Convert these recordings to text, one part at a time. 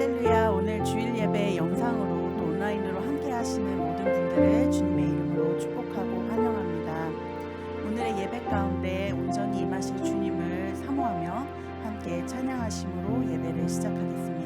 할렐루야. 오늘 주일 예배 영상으로 또 온라인으로 함께 하시는 모든 분들을 주님의 이름으로 축복하고 환영합니다. 오늘의 예배 가운데 온전히 임하실 주님을 사모하며 함께 찬양하심으로 예배를 시작하겠습니다.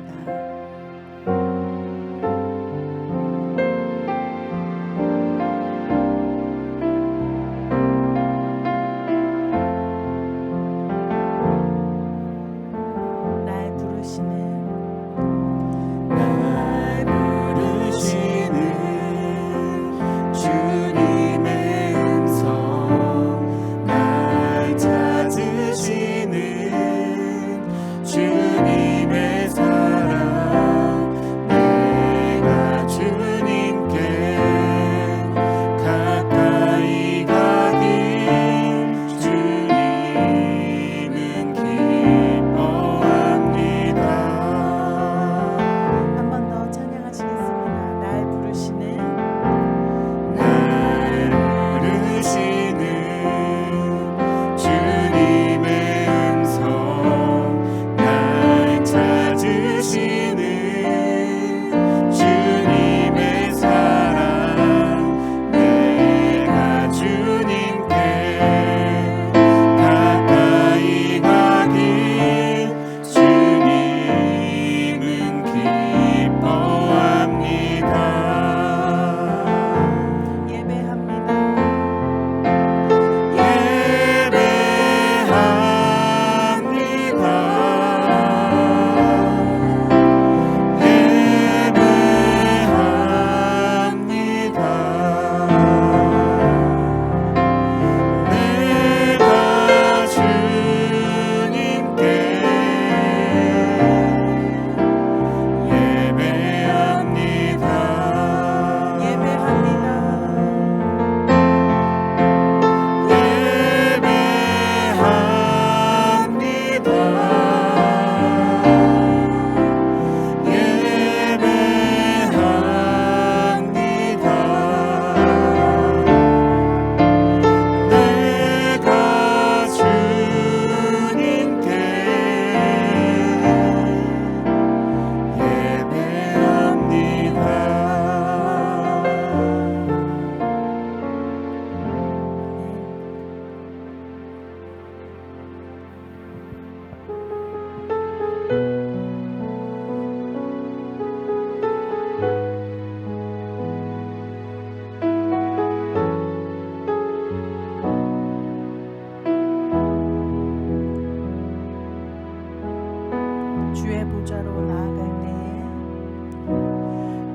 주의 보좌로 나아갈 때에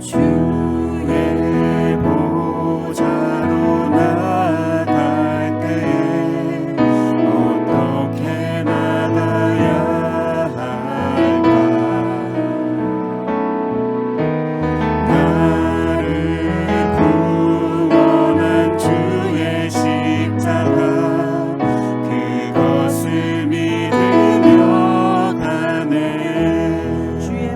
주의 보좌로 나아갈 때에 어떻게 나가야 할까? 나를 구원한 주의 십자가 그것을 믿으며 가네. 주의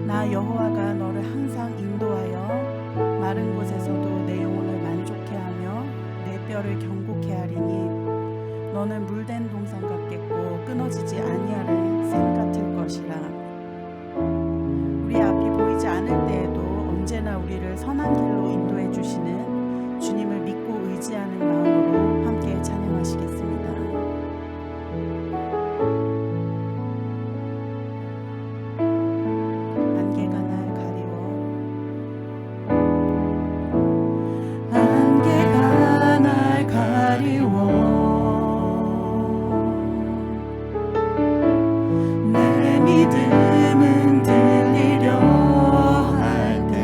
나 여호와가 너를 항상 인도하여 마른 곳에서도 내 영혼을 만족해 하며 내 뼈를 경고케 하리니 너는 물된 동산 같겠고 끊어지지 아니하는 샘 같을 것이라. 우리 앞이 보이지 않을 때에도 언제나 우리를 선한 길로 인도해 주시는 주님을 믿고 의지하는 마음으로 함께 찬양하시겠습니다. 안개가 날 가리워 안개가 날 가리워 내 믿음은 들리려 할 때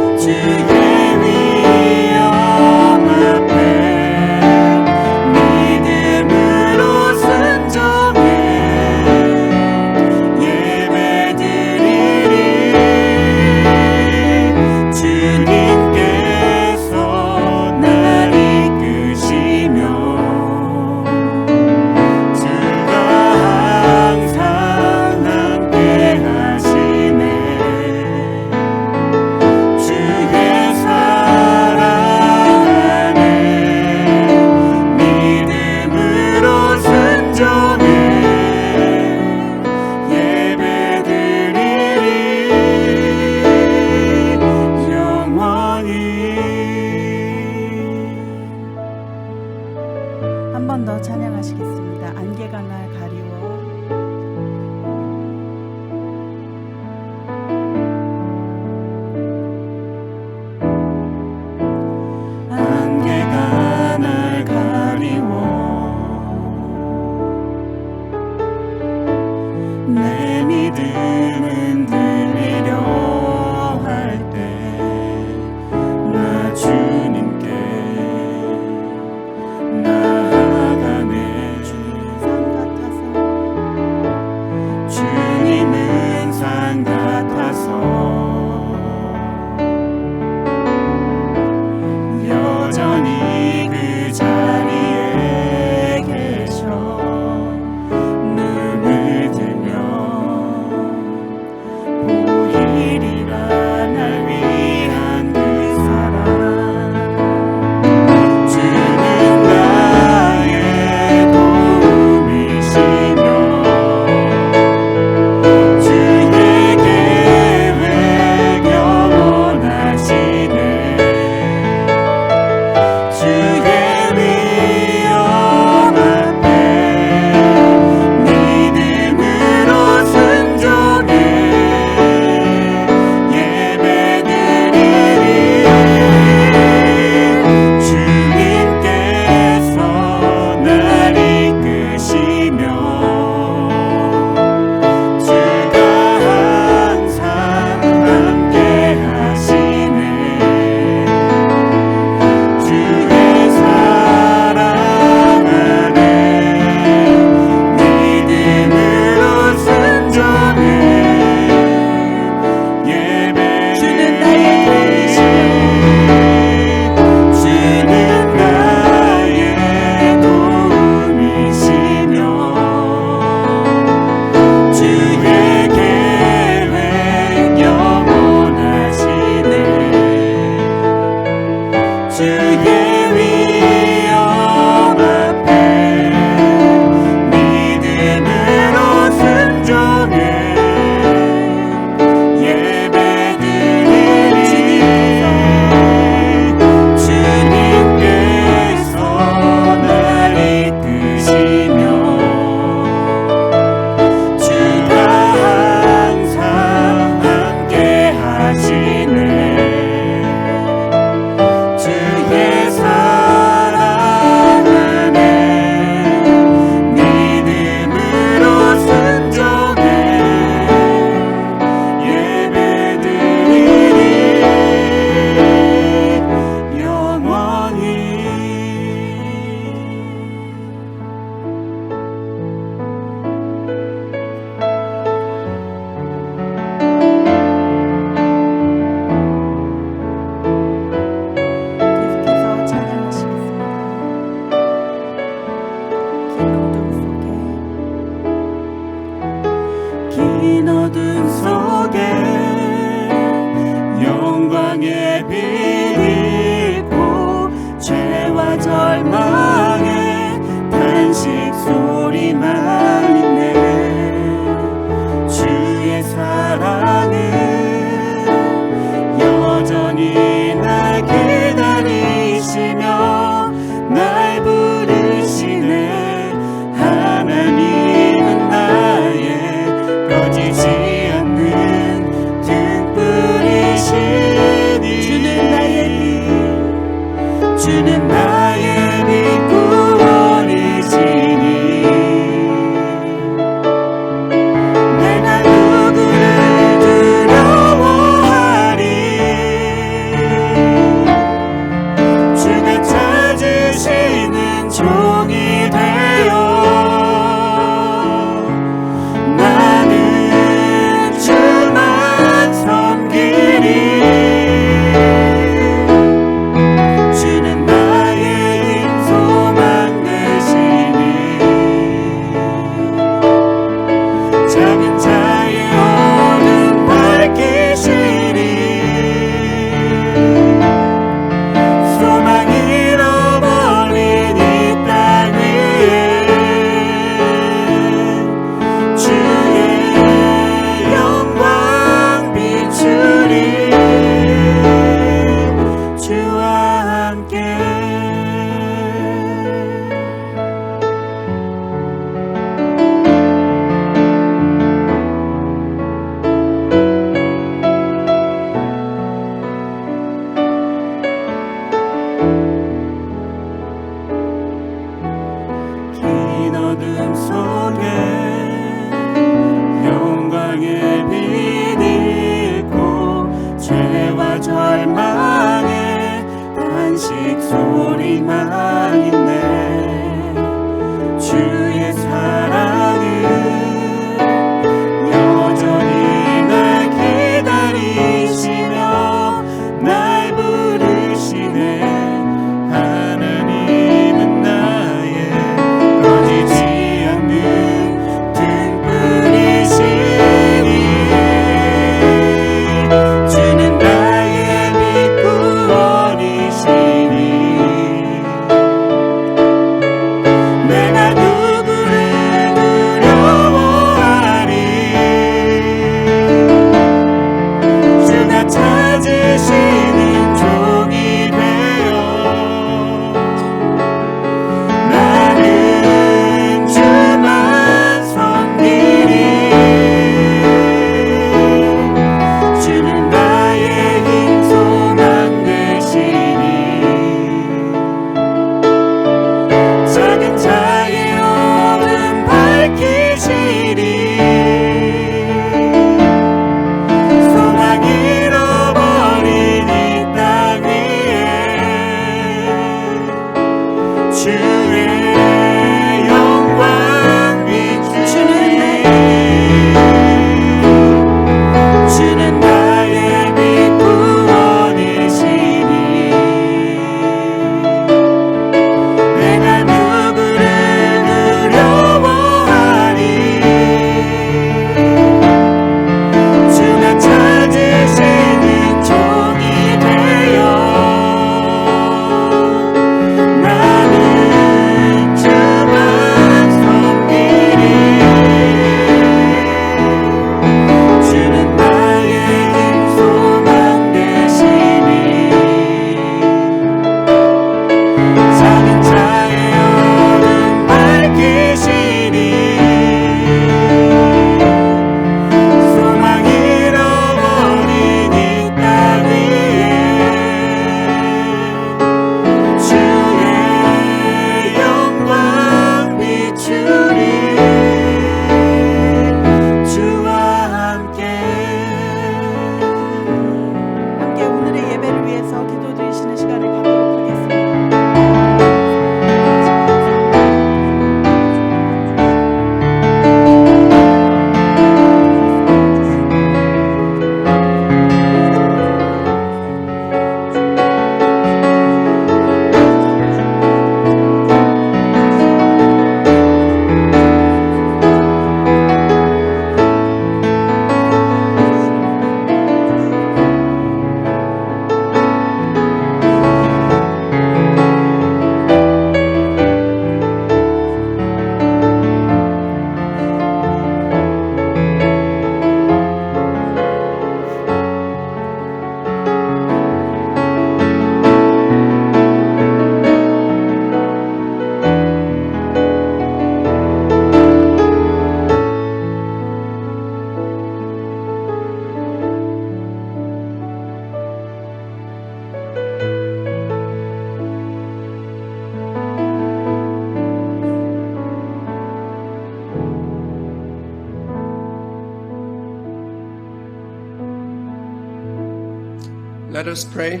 Let us pray.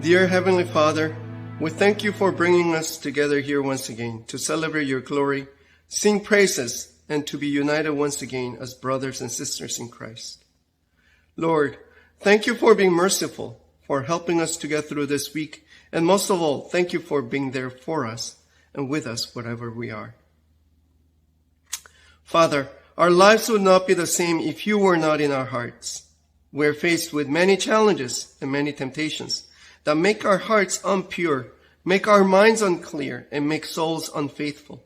Dear Heavenly Father, we thank you for bringing us together here once again to celebrate your glory, sing praises, and to be united once again as brothers and sisters in Christ. Lord, thank you for being merciful, for helping us to get through this week, and most of all, thank you for being there for us and with us wherever we are. Father, our lives would not be the same if you were not in our hearts. We're faced with many challenges and many temptations that make our hearts impure, make our minds unclear, and make souls unfaithful.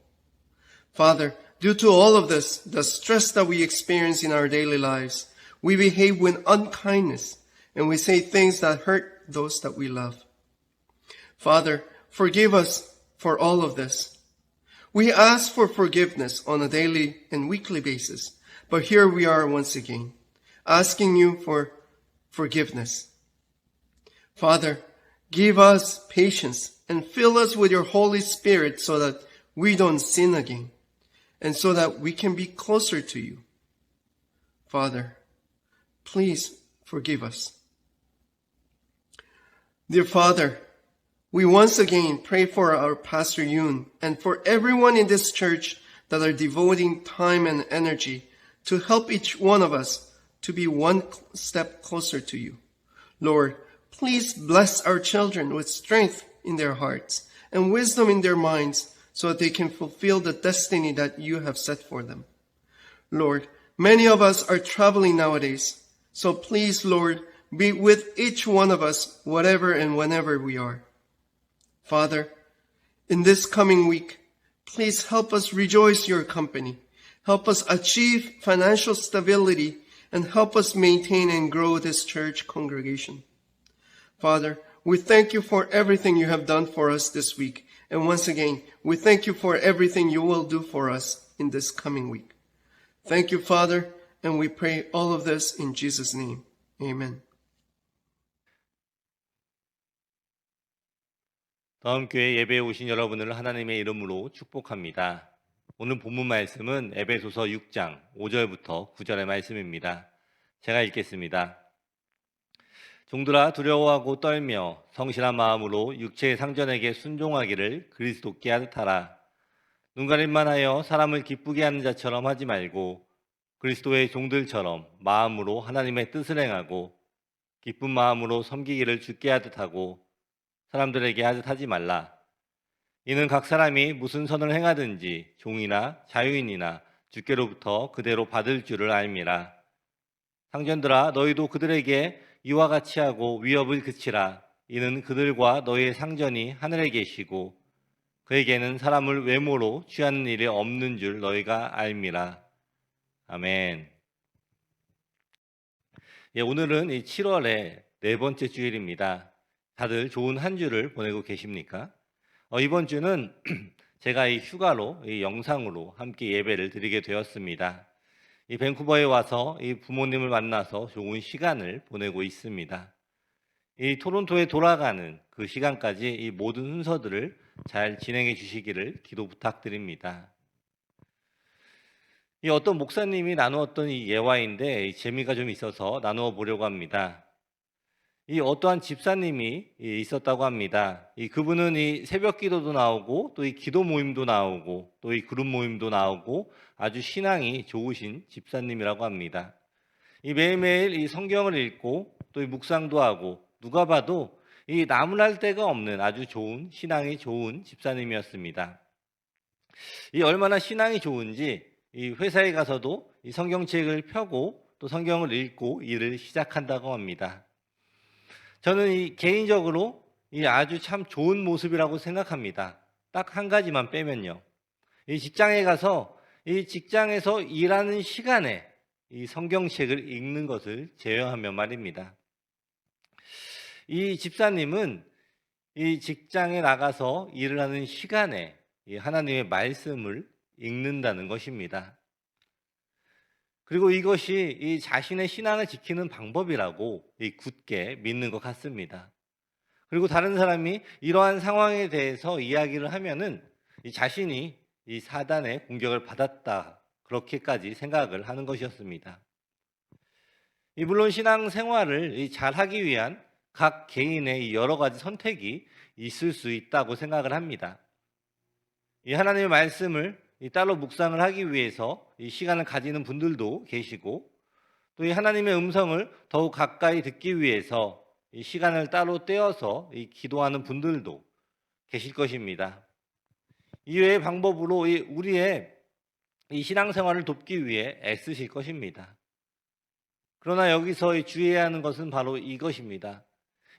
Father, due to all of this, the stress that we experience in our daily lives, we behave with unkindness, and we say things that hurt those that we love. Father, forgive us for all of this. We ask for forgiveness on a daily and weekly basis, but here we are once again, asking you for forgiveness. Father, give us patience and fill us with your Holy Spirit so that we don't sin again and so that we can be closer to you. Father, please forgive us. Dear Father, we once again pray for our Pastor Yoon and for everyone in this church that are devoting time and energy to help each one of us to be one step closer to you. Lord, please bless our children with strength in their hearts and wisdom in their minds so that they can fulfill the destiny that you have set for them. Lord, many of us are traveling nowadays, so please, Lord, be with each one of us, whatever and whenever we are. Father, in this coming week, please help us rejoice your company. Help us achieve financial stability and help us maintain and grow this church congregation. Father, we thank you for everything you have done for us this week. And once again, we thank you for everything you will do for us in this coming week. Thank you, Father, and we pray all of this in Jesus' name. Amen. 다음 교회 예배에 오신 여러분을 하나님의 이름으로 축복합니다. 오늘 본문 말씀은 에베소서 6장 5절부터 9절의 말씀입니다. 제가 읽겠습니다. 종들아 두려워하고 떨며 성실한 마음으로 육체의 상전에게 순종하기를 그리스도께 하듯 하라. 눈가림만 하여 사람을 기쁘게 하는 자처럼 하지 말고 그리스도의 종들처럼 마음으로 하나님의 뜻을 행하고 기쁜 마음으로 섬기기를 주께 하듯 하고 사람들에게 하듯 하지 말라. 이는 각 사람이 무슨 선을 행하든지 종이나 자유인이나 주께로부터 그대로 받을 줄을 알미라. 상전들아 너희도 그들에게 이와 같이 하고 위협을 그치라. 이는 그들과 너희의 상전이 하늘에 계시고 그에게는 사람을 외모로 취하는 일이 없는 줄 너희가 알미라. 아멘. 오늘은 이 7월의 네 번째 주일입니다. 다들 좋은 한 주를 보내고 계십니까? 이번 주는 제가 이 휴가로 이 영상으로 함께 예배를 드리게 되었습니다. 이 밴쿠버에 와서 이 부모님을 만나서 좋은 시간을 보내고 있습니다. 이 토론토에 돌아가는 그 시간까지 이 모든 순서들을 잘 진행해 주시기를 기도 부탁드립니다. 이 어떤 목사님이 나누었던 이 예화인데 재미가 좀 있어서 나누어 보려고 합니다. 이 어떠한 집사님이 있었다고 합니다. 그분은 이 새벽 기도도 나오고 또 이 기도 모임도 나오고 또 이 그룹 모임도 나오고 아주 신앙이 좋으신 집사님이라고 합니다. 매일매일 이 성경을 읽고 또 이 묵상도 하고 누가 봐도 이 나무랄 데가 없는 아주 좋은 신앙이 좋은 집사님이었습니다. 얼마나 신앙이 좋은지 이 회사에 가서도 이 성경책을 펴고 또 성경을 읽고 일을 시작한다고 합니다. 저는 개인적으로 아주 참 좋은 모습이라고 생각합니다. 딱 한 가지만 빼면요. 직장에 가서 직장에서 일하는 시간에 성경책을 읽는 것을 제외하면 말입니다. 집사님은 직장에 나가서 일을 하는 시간에 하나님의 말씀을 읽는다는 것입니다. 그리고 이것이 자신의 신앙을 지키는 방법이라고 굳게 믿는 것 같습니다. 그리고 다른 사람이 이러한 상황에 대해서 이야기를 하면은 자신이 사단의 공격을 받았다 그렇게까지 생각을 하는 것이었습니다. 물론 신앙생활을 잘 하기 위한 각 개인의 여러 가지 선택이 있을 수 있다고 생각을 합니다. 하나님의 말씀을 따로 묵상을 하기 위해서 시간을 가지는 분들도 계시고, 또 하나님의 음성을 더욱 가까이 듣기 위해서 시간을 따로 떼어서 기도하는 분들도 계실 것입니다. 이외의 방법으로 우리의 신앙생활을 돕기 위해 애쓰실 것입니다. 그러나 여기서 주의해야 하는 것은 바로 이것입니다.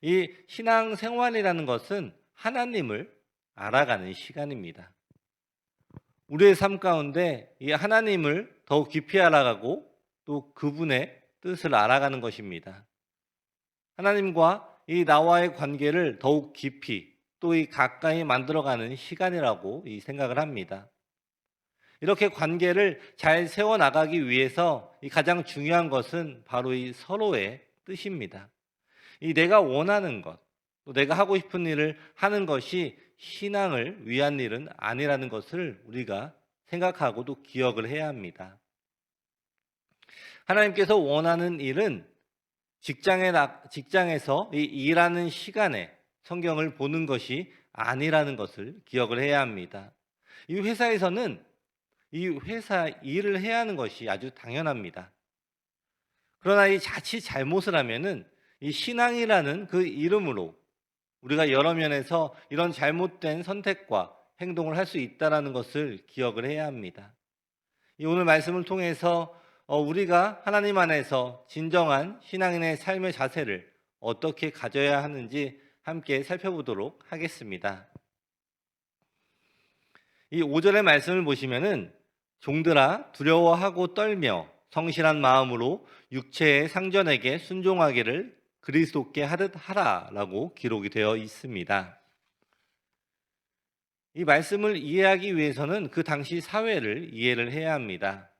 이 신앙생활이라는 것은 하나님을 알아가는 시간입니다. 우리의 삶 가운데 이 하나님을 더욱 깊이 알아가고 또 그분의 뜻을 알아가는 것입니다. 하나님과 나와의 관계를 더욱 깊이 또 가까이 만들어가는 시간이라고 생각을 합니다. 이렇게 관계를 잘 세워나가기 위해서 가장 중요한 것은 바로 서로의 뜻입니다. 내가 원하는 것, 또 내가 하고 싶은 일을 하는 것이 신앙을 위한 일은 아니라는 것을 우리가 생각하고 또 기억을 해야 합니다. 하나님께서 원하는 일은 직장에서 일하는 시간에 성경을 보는 것이 아니라는 것을 기억을 해야 합니다. 회사에서는 회사 일을 해야 하는 것이 아주 당연합니다. 그러나 자칫 잘못을 하면은 신앙이라는 그 이름으로 우리가 여러 면에서 이런 잘못된 선택과 행동을 할 수 있다는 것을 기억을 해야 합니다. 오늘 말씀을 통해서 우리가 하나님 안에서 진정한 신앙인의 삶의 자세를 어떻게 가져야 하는지 함께 살펴보도록 하겠습니다. 5절의 말씀을 보시면은 종들아 두려워하고 떨며 성실한 마음으로 육체의 상전에게 순종하기를 그리스도께 하듯 하라라고 기록이 되어 있습니다. 이 말씀을 이해하기 위해서는 그 당시 사회를 이해를 해야 합니다.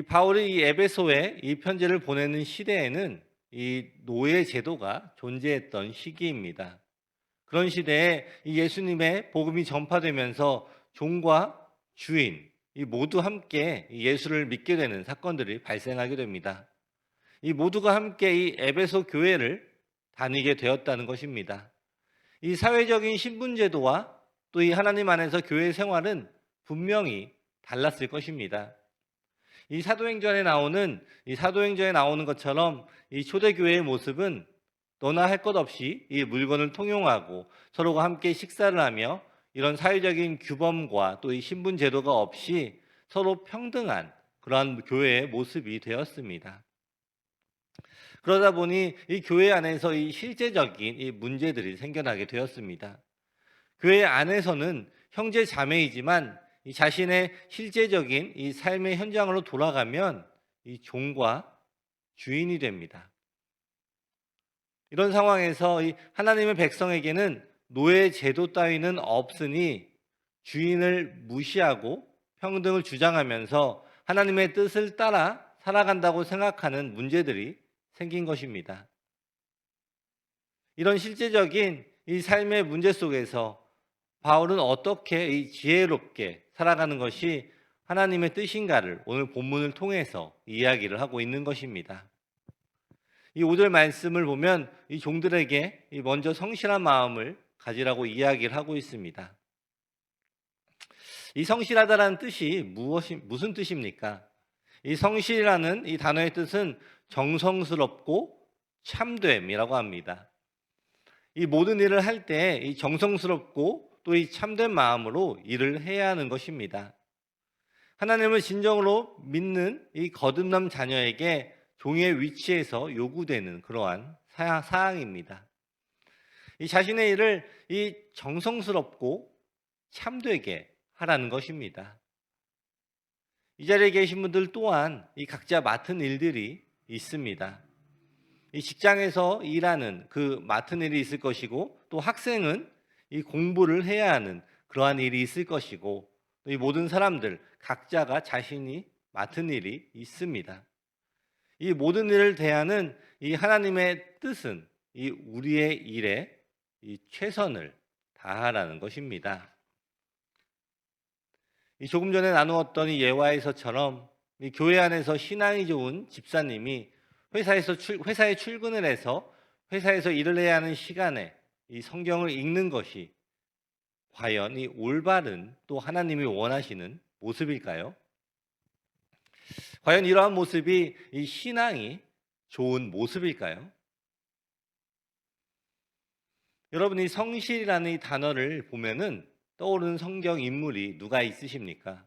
바울이 에베소에 이 편지를 보내는 시대에는 노예 제도가 존재했던 시기입니다. 그런 시대에 예수님의 복음이 전파되면서 종과 주인 모두 함께 예수를 믿게 되는 사건들이 발생하게 됩니다. 모두가 함께 에베소 교회를 다니게 되었다는 것입니다. 사회적인 신분 제도와 또 하나님 안에서 교회 생활은 분명히 달랐을 것입니다. 사도행전에 나오는 것처럼 초대교회의 모습은 너나 할 것 없이 물건을 통용하고 서로가 함께 식사를 하며 이런 사회적인 규범과 또 신분 제도가 없이 서로 평등한 그러한 교회의 모습이 되었습니다. 그러다 보니 교회 안에서 실제적인 문제들이 생겨나게 되었습니다. 교회 안에서는 형제 자매이지만 자신의 실제적인 삶의 현장으로 돌아가면 종과 주인이 됩니다. 이런 상황에서 하나님의 백성에게는 노예 제도 따위는 없으니 주인을 무시하고 평등을 주장하면서 하나님의 뜻을 따라 살아간다고 생각하는 문제들이 생긴 것입니다. 이런 실제적인 삶의 문제 속에서 바울은 어떻게 지혜롭게 살아가는 것이 하나님의 뜻인가를 오늘 본문을 통해서 이야기를 하고 있는 것입니다. 5절 말씀을 보면 종들에게 먼저 성실한 마음을 가지라고 이야기를 하고 있습니다. 성실하다라는 뜻이 무슨 뜻입니까? 성실이라는 단어의 뜻은 정성스럽고 참됨이라고 합니다. 모든 일을 할 때 정성스럽고 또 참된 마음으로 일을 해야 하는 것입니다. 하나님을 진정으로 믿는 거듭난 자녀에게 종의 위치에서 요구되는 그러한 사항입니다. 자신의 일을 정성스럽고 참되게 하라는 것입니다. 이 자리에 계신 분들 또한 각자 맡은 일들이 있습니다. 직장에서 일하는 그 맡은 일이 있을 것이고, 또 학생은 공부를 해야 하는 그러한 일이 있을 것이고, 또 이 모든 사람들 각자가 자신이 맡은 일이 있습니다. 이 모든 일을 대하는 하나님의 뜻은 우리의 일에 최선을 다하라는 것입니다. 조금 전에 나누었던 예화에서처럼 이 교회 안에서 신앙이 좋은 집사님이 회사에 출근을 해서 회사에서 일을 해야 하는 시간에 이 성경을 읽는 것이 과연 이 올바른 또 하나님이 원하시는 모습일까요? 과연 이러한 모습이 이 신앙이 좋은 모습일까요? 여러분, 이 성실이라는 이 단어를 보면은 떠오르는 성경 인물이 누가 있으십니까?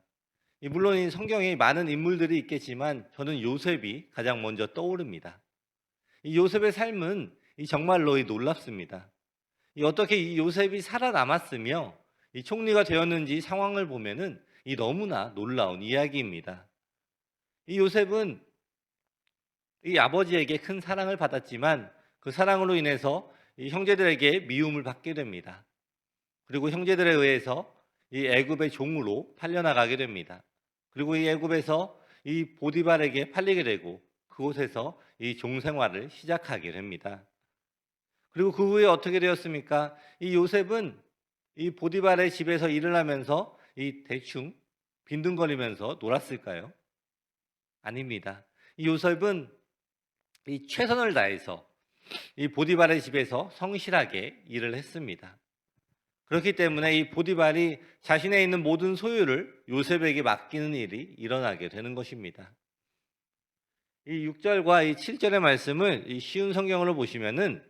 물론 이 성경에 많은 인물들이 있겠지만 저는 요셉이 가장 먼저 떠오릅니다. 이 요셉의 삶은 정말로 놀랍습니다. 어떻게 이 요셉이 살아남았으며 이 총리가 되었는지 상황을 보면은 너무나 놀라운 이야기입니다. 이 요셉은 이 아버지에게 큰 사랑을 받았지만 그 사랑으로 인해서 이 형제들에게 미움을 받게 됩니다. 그리고 형제들에 의해서 이 애굽의 종으로 팔려나가게 됩니다. 그리고 이 애굽에서 이 보디발에게 팔리게 되고 그곳에서 이 종생활을 시작하게 됩니다. 그리고 그 후에 어떻게 되었습니까? 이 요셉은 이 보디발의 집에서 일을 하면서 이 대충 빈둥거리면서 놀았을까요? 아닙니다. 이 요셉은 이 최선을 다해서 이 보디발의 집에서 성실하게 일을 했습니다. 그렇기 때문에 이 보디발이 자신에 있는 모든 소유를 요셉에게 맡기는 일이 일어나게 되는 것입니다. 이 6절과 이 7절의 말씀을 이 쉬운 성경으로 보시면은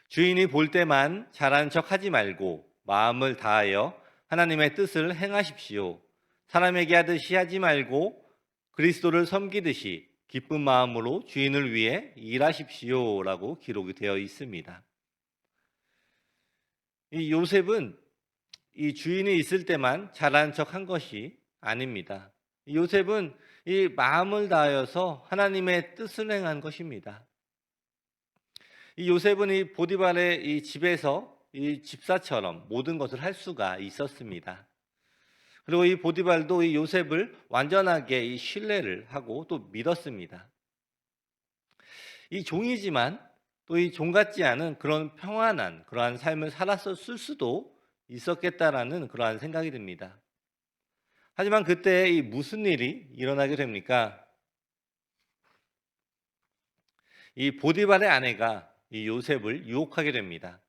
주인이 볼 때만 잘한 척 하지 말고 마음을 다하여 하나님의 뜻을 행하십시오. 사람에게 하듯이 하지 말고 그리스도를 섬기듯이 기쁜 마음으로 주인을 위해 일하십시오 라고 기록이 되어 있습니다. 이 요셉은 이 주인이 있을 때만 잘한 척 한 것이 아닙니다. 요셉은 이 마음을 다하여서 하나님의 뜻을 행한 것입니다. 이 요셉은 이 보디발의 이 집에서 이 집사처럼 모든 것을 할 수가 있었습니다. 그리고 이 보디발도 이 요셉을 완전하게 이 신뢰를 하고 또 믿었습니다. 이 종이지만 또 이 종 같지 않은 그런 평안한 그러한 삶을 살았을 수도 있었겠다라는 그러한 생각이 듭니다. 하지만 그때 이 무슨 일이 일어나게 됩니까? 이 보디발의 아내가 이 요셉을 유혹하게 됩니다.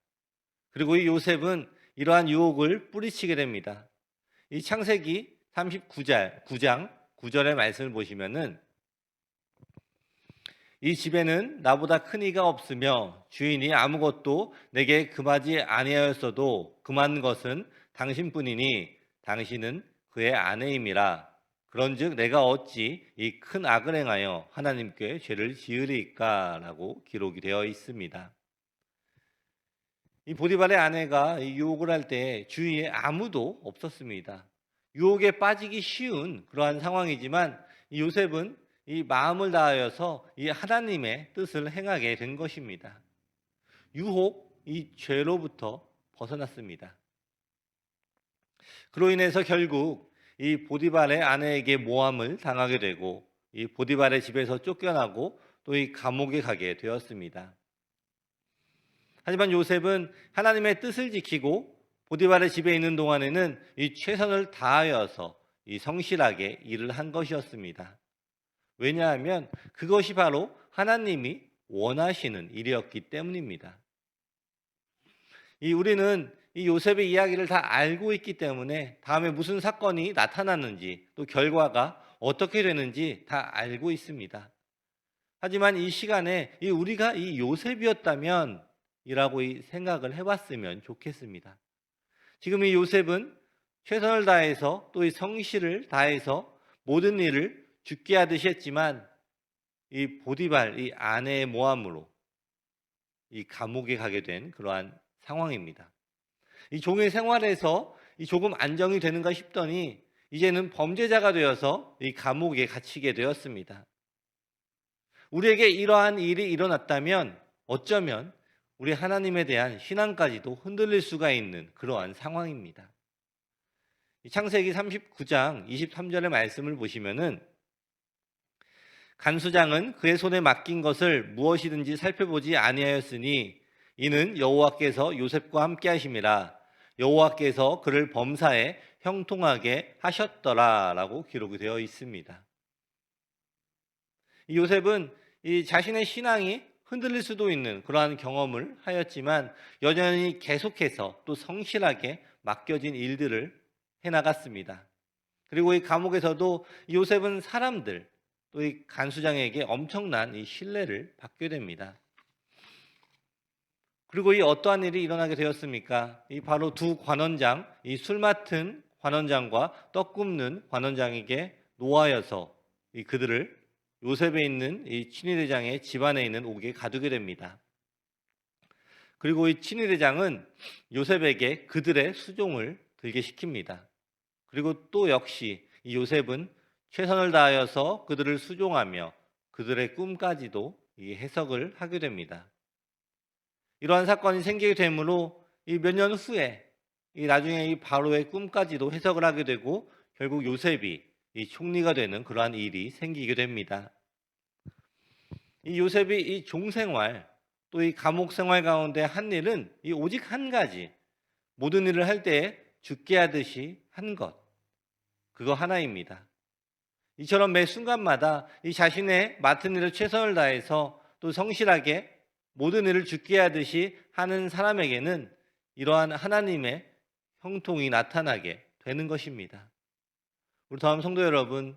그리고 이 요셉은 이러한 유혹을 뿌리치게 됩니다. 이 창세기 39장 9절의 말씀을 보시면은 이 집에는 나보다 큰 이가 없으며 주인이 아무것도 내게 금하지 아니하였어도 금한 것은 당신뿐이니 당신은 그의 아내임이라. 그런즉 내가 어찌 이 큰 악을 행하여 하나님께 죄를 지으리까라고 기록이 되어 있습니다. 이 보디발의 아내가 이 유혹을 할 때 주위에 아무도 없었습니다. 유혹에 빠지기 쉬운 그러한 상황이지만 이 요셉은 이 마음을 다하여서 이 하나님의 뜻을 행하게 된 것입니다. 유혹, 이 죄로부터 벗어났습니다. 그로 인해서 결국 이 보디발의 아내에게 모함을 당하게 되고 이 보디발의 집에서 쫓겨나고 또 이 감옥에 가게 되었습니다. 하지만 요셉은 하나님의 뜻을 지키고 보디발의 집에 있는 동안에는 이 최선을 다하여서 이 성실하게 일을 한 것이었습니다. 왜냐하면 그것이 바로 하나님이 원하시는 일이었기 때문입니다. 우리는 이 요셉의 이야기를 다 알고 있기 때문에 다음에 무슨 사건이 나타났는지 또 결과가 어떻게 되는지 다 알고 있습니다. 하지만 이 시간에 우리가 이 요셉이었다면 이라고 생각을 해봤으면 좋겠습니다. 지금 이 요셉은 최선을 다해서 또 이 성실을 다해서 모든 일을 죽게 하듯이 했지만 이 보디발 이 아내의 모함으로 이 감옥에 가게 된 그러한 상황입니다. 이 종의 생활에서 조금 안정이 되는가 싶더니 이제는 범죄자가 되어서 이 감옥에 갇히게 되었습니다. 우리에게 이러한 일이 일어났다면 어쩌면 우리 하나님에 대한 신앙까지도 흔들릴 수가 있는 그러한 상황입니다. 창세기 39장 23절의 말씀을 보시면은 간수장은 그의 손에 맡긴 것을 무엇이든지 살펴보지 아니하였으니 이는 여호와께서 요셉과 함께 하심이라. 여호와께서 그를 범사에 형통하게 하셨더라라고 기록이 되어 있습니다. 이 요셉은 이 자신의 신앙이 흔들릴 수도 있는 그러한 경험을 하였지만 여전히 계속해서 또 성실하게 맡겨진 일들을 해나갔습니다. 그리고 이 감옥에서도 이 요셉은 사람들 또 이 간수장에게 엄청난 이 신뢰를 받게 됩니다. 그리고 이 어떠한 일이 일어나게 되었습니까? 이 바로 두 관원장, 이 술 맡은 관원장과 떡 굽는 관원장에게 노하여서 이 그들을 요셉에 있는 이 친위대장의 집안에 있는 옥에 가두게 됩니다. 그리고 이 친위대장은 요셉에게 그들의 수종을 들게 시킵니다. 그리고 또 역시 이 요셉은 최선을 다하여서 그들을 수종하며 그들의 꿈까지도 이 해석을 하게 됩니다. 이러한 사건이 생기게 되므로 이 몇 년 후에 이 나중에 이 바로의 꿈까지도 해석을 하게 되고 결국 요셉이 이 총리가 되는 그러한 일이 생기게 됩니다. 이 요셉이 이 종생활 또 이 감옥 생활 가운데 한 일은 이 오직 한 가지, 모든 일을 할 때 죽게 하듯이 한 것, 그거 하나입니다. 이처럼 매 순간마다 이 자신의 맡은 일을 최선을 다해서 또 성실하게 모든 일을 죽게 하듯이 하는 사람에게는 이러한 하나님의 형통이 나타나게 되는 것입니다. 우리 다음 성도 여러분,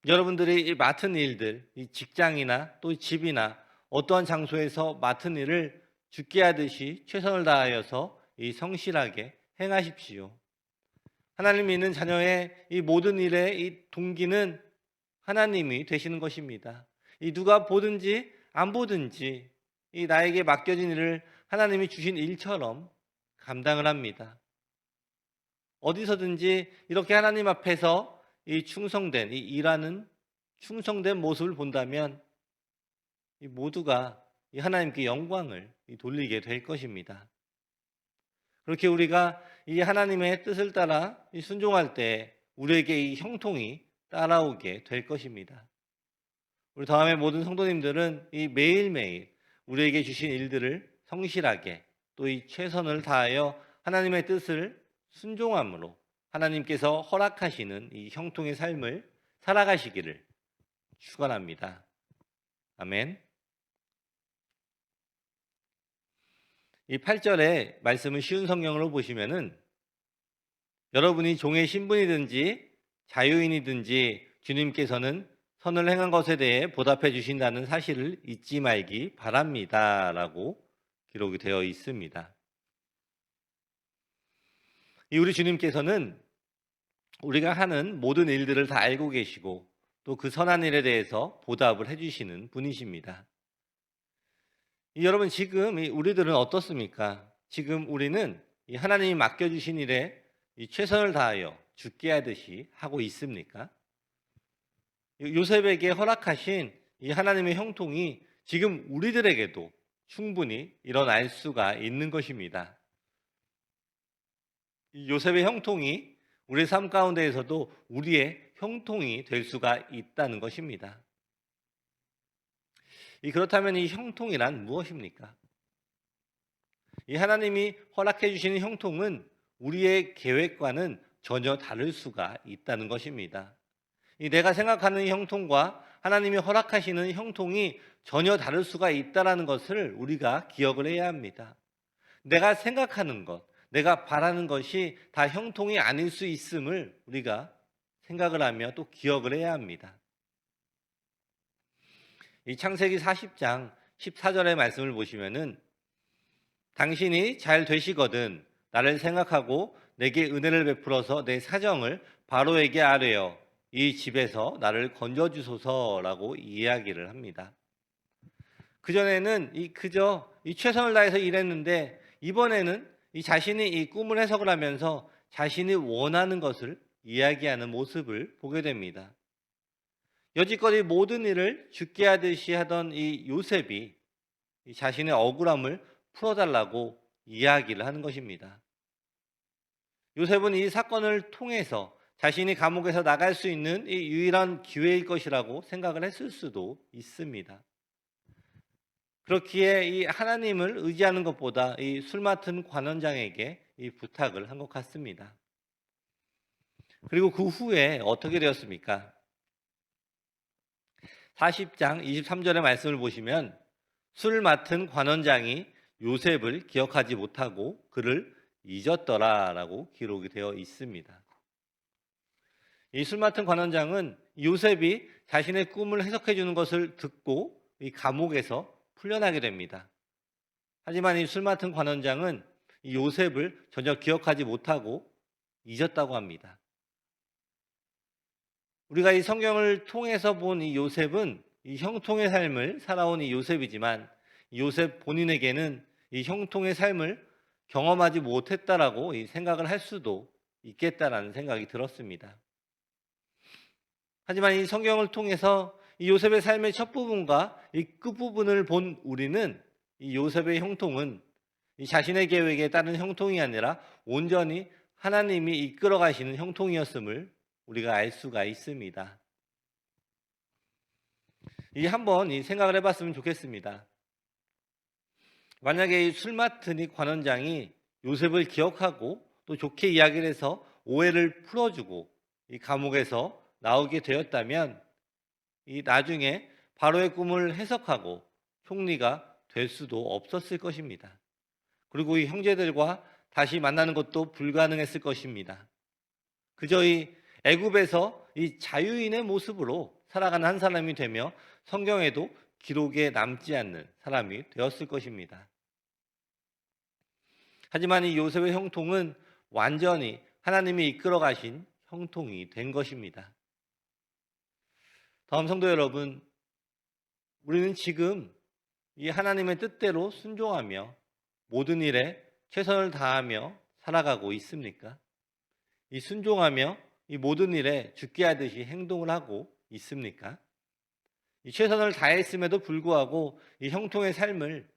여러분들이 이 맡은 일들, 이 직장이나 또 집이나 어떠한 장소에서 맡은 일을 죽게 하듯이 최선을 다하여서 이 성실하게 행하십시오. 하나님 믿는 자녀의 이 모든 일의 이 동기는 하나님이 되시는 것입니다. 이 누가 보든지 안 보든지 이 나에게 맡겨진 일을 하나님이 주신 일처럼 감당을 합니다. 어디서든지 이렇게 하나님 앞에서 이 충성된 이 일하는 충성된 모습을 본다면 이 모두가 이 하나님께 영광을 돌리게 될 것입니다. 그렇게 우리가 이 하나님의 뜻을 따라 이 순종할 때 우리에게 이 형통이 따라오게 될 것입니다. 우리 다음에 모든 성도님들은 이 매일매일 우리에게 주신 일들을 성실하게 또 이 최선을 다하여 하나님의 뜻을 순종함으로 하나님께서 허락하시는 이 형통의 삶을 살아가시기를 축원합니다. 아멘. 이 8절의 말씀을 쉬운 성경으로 보시면은 여러분이 종의 신분이든지 자유인이든지 주님께서는 선을 행한 것에 대해 보답해 주신다는 사실을 잊지 말기 바랍니다. 라고 기록이 되어 있습니다. 이 우리 주님께서는 우리가 하는 모든 일들을 다 알고 계시고 또 그 선한 일에 대해서 보답을 해주시는 분이십니다. 여러분 지금 우리들은 어떻습니까? 지금 우리는 이 하나님이 맡겨주신 일에 이 최선을 다하여 죽게 하듯이 하고 있습니까? 요셉에게 허락하신 이 하나님의 형통이 지금 우리들에게도 충분히 일어날 수가 있는 것입니다. 이 요셉의 형통이 우리의 삶 가운데에서도 우리의 형통이 될 수가 있다는 것입니다. 그렇다면 이 형통이란 무엇입니까? 이 하나님이 허락해 주시는 형통은 우리의 계획과는 전혀 다를 수가 있다는 것입니다. 내가 생각하는 형통과 하나님이 허락하시는 형통이 전혀 다를 수가 있다는 것을 우리가 기억을 해야 합니다. 내가 생각하는 것, 내가 바라는 것이 다 형통이 아닐 수 있음을 우리가 생각을 하며 또 기억을 해야 합니다. 이 창세기 40장 14절의 말씀을 보시면은 당신이 잘 되시거든 나를 생각하고 내게 은혜를 베풀어서 내 사정을 바로에게 아뢰어 이 집에서 나를 건져주소서라고 이야기를 합니다. 그전에는 그저 최선을 다해서 일했는데 이번에는 자신이 이 꿈을 해석을 하면서 자신이 원하는 것을 이야기하는 모습을 보게 됩니다. 여지껏 모든 일을 죽게 하듯이 하던 이 요셉이 자신의 억울함을 풀어달라고 이야기를 하는 것입니다. 요셉은 이 사건을 통해서 자신이 감옥에서 나갈 수 있는 이 유일한 기회일 것이라고 생각을 했을 수도 있습니다. 그렇기에 이 하나님을 의지하는 것보다 이 술 맡은 관원장에게 이 부탁을 한 것 같습니다. 그리고 그 후에 어떻게 되었습니까? 40장 23절의 말씀을 보시면 술 맡은 관원장이 요셉을 기억하지 못하고 그를 잊었더라라고 기록이 되어 있습니다. 이 술 맡은 관원장은 요셉이 자신의 꿈을 해석해 주는 것을 듣고 이 감옥에서 풀려나게 됩니다. 하지만 이 술 맡은 관원장은 이 요셉을 전혀 기억하지 못하고 잊었다고 합니다. 우리가 이 성경을 통해서 본 이 요셉은 이 형통의 삶을 살아온 이 요셉이지만 이 요셉 본인에게는 이 형통의 삶을 경험하지 못했다라고 이 생각을 할 수도 있겠다라는 생각이 들었습니다. 하지만 이 성경을 통해서 이 요셉의 삶의 첫 부분과 이 끝부분을 본 우리는 이 요셉의 형통은 이 자신의 계획에 따른 형통이 아니라 온전히 하나님이 이끌어 가시는 형통이었음을 우리가 알 수가 있습니다. 한번 이 생각을 해봤으면 좋겠습니다. 만약에 이 술 맡은 이 관원장이 요셉을 기억하고 또 좋게 이야기를 해서 오해를 풀어주고 이 감옥에서 나오게 되었다면 이 나중에 바로의 꿈을 해석하고 총리가 될 수도 없었을 것입니다. 그리고 이 형제들과 다시 만나는 것도 불가능했을 것입니다. 그저 이 애굽에서 이 자유인의 모습으로 살아가는 한 사람이 되며 성경에도 기록에 남지 않는 사람이 되었을 것입니다. 하지만 이 요셉의 형통은 완전히 하나님이 이끌어 가신 형통이 된 것입니다. 다음 성도 여러분, 우리는 지금 이 하나님의 뜻대로 순종하며 모든 일에 최선을 다하며 살아가고 있습니까? 이 순종하며 이 모든 일에 죽게 하듯이 행동을 하고 있습니까? 이 최선을 다했음에도 불구하고 이 형통의 삶을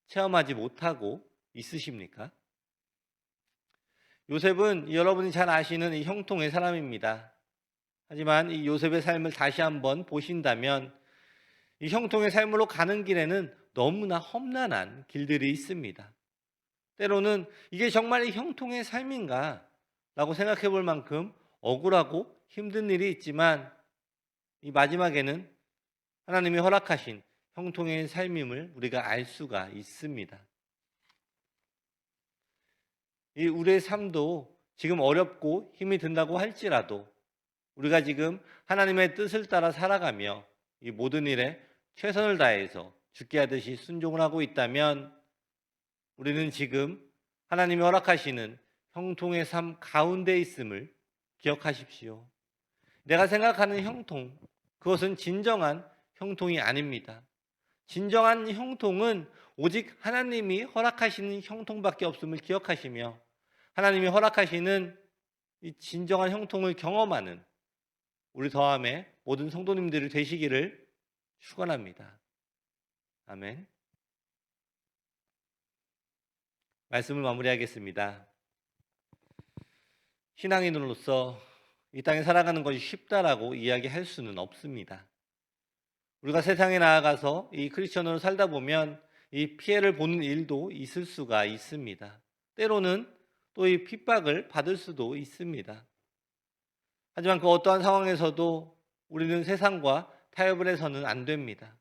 체험하지 못하고 있으십니까? 요셉은 여러분이 잘 아시는 이 형통의 사람입니다. 하지만 이 요셉의 삶을 다시 한번 보신다면 이 형통의 삶으로 가는 길에는 너무나 험난한 길들이 있습니다. 때로는 이게 정말 이 형통의 삶인가? 라고 생각해 볼 만큼 억울하고 힘든 일이 있지만 이 마지막에는 하나님이 허락하신 형통의 삶임을 우리가 알 수가 있습니다. 이 우리의 삶도 지금 어렵고 힘이 든다고 할지라도 우리가 지금 하나님의 뜻을 따라 살아가며 이 모든 일에 최선을 다해서 죽게 하듯이 순종을 하고 있다면 우리는 지금 하나님이 허락하시는 형통의 삶 가운데 있음을 기억하십시오. 내가 생각하는 형통, 그것은 진정한 형통이 아닙니다. 진정한 형통은 오직 하나님이 허락하시는 형통밖에 없음을 기억하시며 하나님이 허락하시는 이 진정한 형통을 경험하는 우리 더함의 모든 성도님들이 되시기를 축원합니다. 아멘. 말씀을 마무리하겠습니다. 신앙인으로서 이 땅에 살아가는 것이 쉽다라고 이야기할 수는 없습니다. 우리가 세상에 나아가서 이 크리스천으로 살다 보면 이 피해를 보는 일도 있을 수가 있습니다. 때로는 또 이 핍박을 받을 수도 있습니다. 하지만 그 어떠한 상황에서도 우리는 세상과 타협을 해서는 안 됩니다.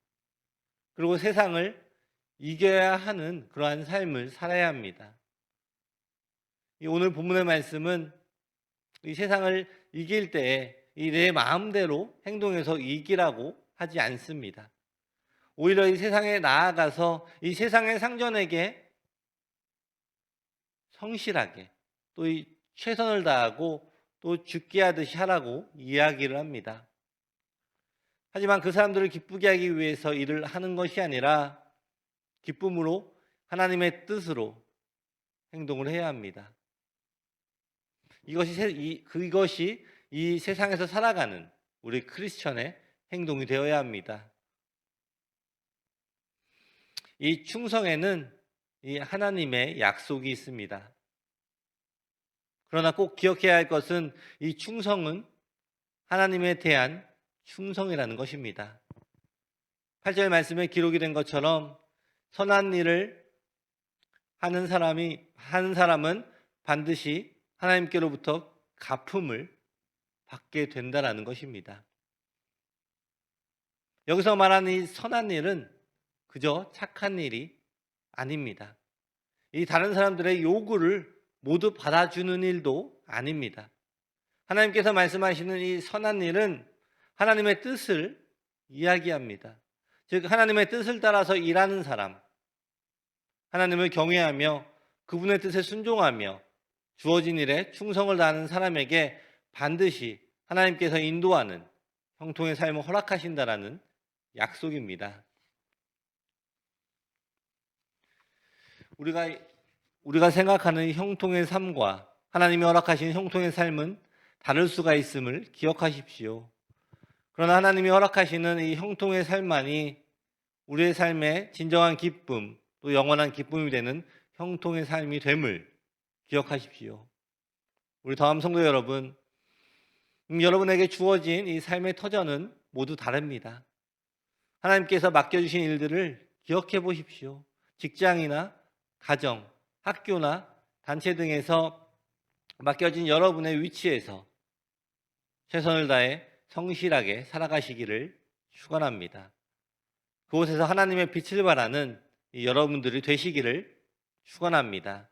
그리고 세상을 이겨야 하는 그러한 삶을 살아야 합니다. 오늘 본문의 말씀은 이 세상을 이길 때에 이 내 마음대로 행동해서 이기라고 하지 않습니다. 오히려 이 세상에 나아가서 이 세상의 상전에게 성실하게 또 이 최선을 다하고 또 죽게 하듯이 하라고 이야기를 합니다. 하지만 그 사람들을 기쁘게 하기 위해서 일을 하는 것이 아니라 기쁨으로 하나님의 뜻으로 행동을 해야 합니다. 그것이 이 세상에서 살아가는 우리 크리스천의 행동이 되어야 합니다. 이 충성에는 이 하나님의 약속이 있습니다. 그러나 꼭 기억해야 할 것은 이 충성은 하나님에 대한 충성이라는 것입니다. 8절 말씀에 기록이 된 것처럼 선한 일을 하는 사람은 반드시 하나님께로부터 갚음을 받게 된다라는 것입니다. 여기서 말하는 이 선한 일은 그저 착한 일이 아닙니다. 이 다른 사람들의 요구를 모두 받아주는 일도 아닙니다. 하나님께서 말씀하시는 이 선한 일은 하나님의 뜻을 이야기합니다. 즉 하나님의 뜻을 따라서 일하는 사람, 하나님을 경외하며 그분의 뜻에 순종하며 주어진 일에 충성을 다하는 사람에게 반드시 하나님께서 인도하는 형통의 삶을 허락하신다라는 약속입니다. 우리가 생각하는 이 형통의 삶과 하나님이 허락하신 형통의 삶은 다를 수가 있음을 기억하십시오. 그러나 하나님이 허락하시는 이 형통의 삶만이 우리의 삶의 진정한 기쁨, 또 영원한 기쁨이 되는 형통의 삶이 됨을 기억하십시오. 우리 더함 성도 여러분, 여러분에게 주어진 이 삶의 터전은 모두 다릅니다. 하나님께서 맡겨주신 일들을 기억해 보십시오. 직장이나 가정, 학교나 단체 등에서 맡겨진 여러분의 위치에서 최선을 다해 성실하게 살아가시기를 축원합니다. 그곳에서 하나님의 빛을 발하는 여러분들이 되시기를 축원합니다.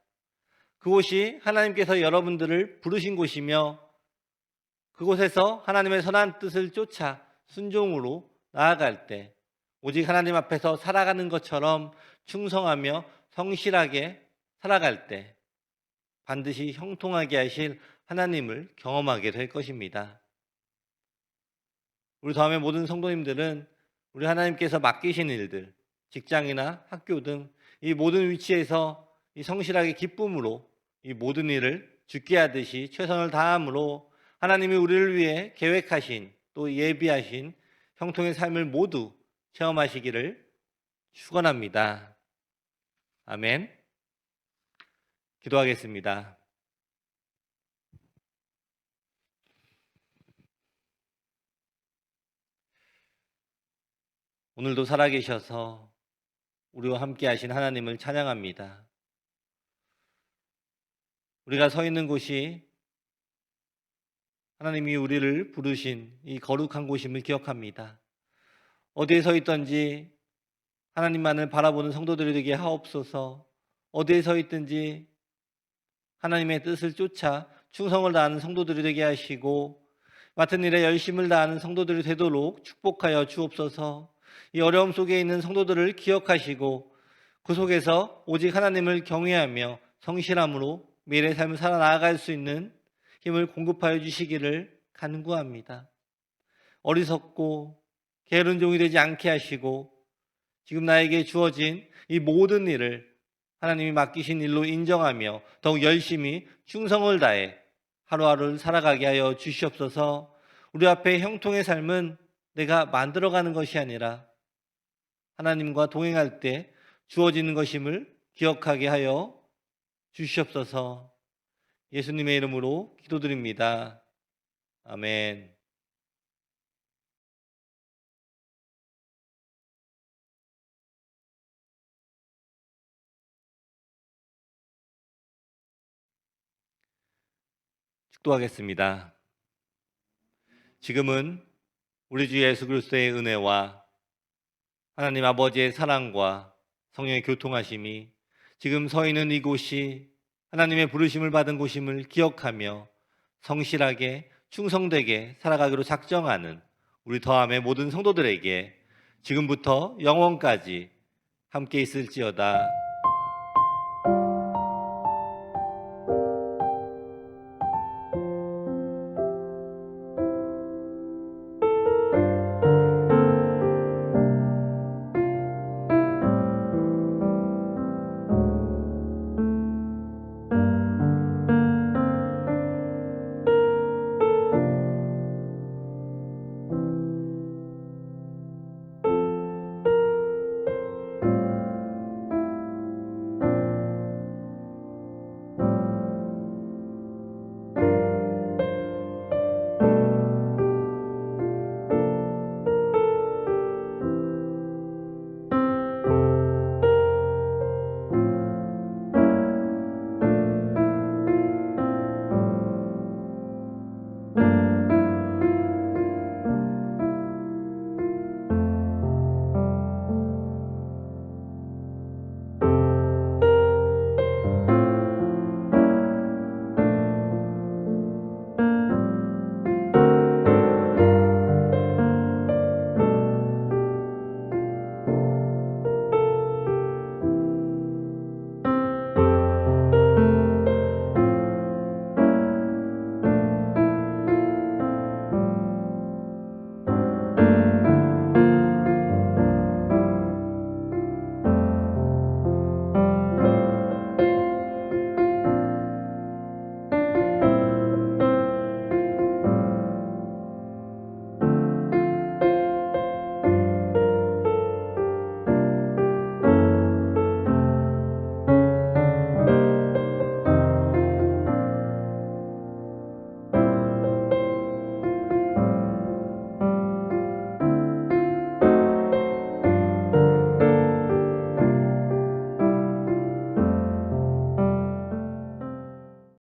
그곳이 하나님께서 여러분들을 부르신 곳이며 그곳에서 하나님의 선한 뜻을 쫓아 순종으로 나아갈 때 오직 하나님 앞에서 살아가는 것처럼 충성하며 성실하게 살아갈 때 반드시 형통하게 하실 하나님을 경험하게 될 것입니다. 우리 다음에 모든 성도님들은 우리 하나님께서 맡기신 일들, 직장이나 학교 등 이 모든 위치에서 이 성실하게 기쁨으로 이 모든 일을 주께 하듯이 최선을 다함으로 하나님이 우리를 위해 계획하신 또 예비하신 형통의 삶을 모두 체험하시기를 축원합니다. 아멘. 기도하겠습니다. 오늘도 살아계셔서 우리와 함께 하신 하나님을 찬양합니다. 우리가 서 있는 곳이 하나님이 우리를 부르신 이 거룩한 곳임을 기억합니다. 어디에 서 있든지 하나님만을 바라보는 성도들이 되게 하옵소서. 어디에 서 있든지 하나님의 뜻을 쫓아 충성을 다하는 성도들이 되게 하시고 맡은 일에 열심을 다하는 성도들이 되도록 축복하여 주옵소서. 이 어려움 속에 있는 성도들을 기억하시고 그 속에서 오직 하나님을 경외하며 성실함으로 매일의 삶을 살아나갈 수 있는 힘을 공급하여 주시기를 간구합니다. 어리석고 게으른 종이 되지 않게 하시고 지금 나에게 주어진 이 모든 일을 하나님이 맡기신 일로 인정하며 더욱 열심히 충성을 다해 하루하루를 살아가게 하여 주시옵소서. 우리 앞에 형통의 삶은 내가 만들어가는 것이 아니라 하나님과 동행할 때 주어지는 것임을 기억하게 하여 주시옵소서. 예수님의 이름으로 기도드립니다. 아멘. 축도하겠습니다. 지금은 우리 주 예수 그리스도의 은혜와 하나님 아버지의 사랑과 성령의 교통하심이 지금 서 있는 이곳이 하나님의 부르심을 받은 곳임을 기억하며 성실하게 충성되게 살아가기로 작정하는 우리 더함의 모든 성도들에게 지금부터 영원까지 함께 있을지어다.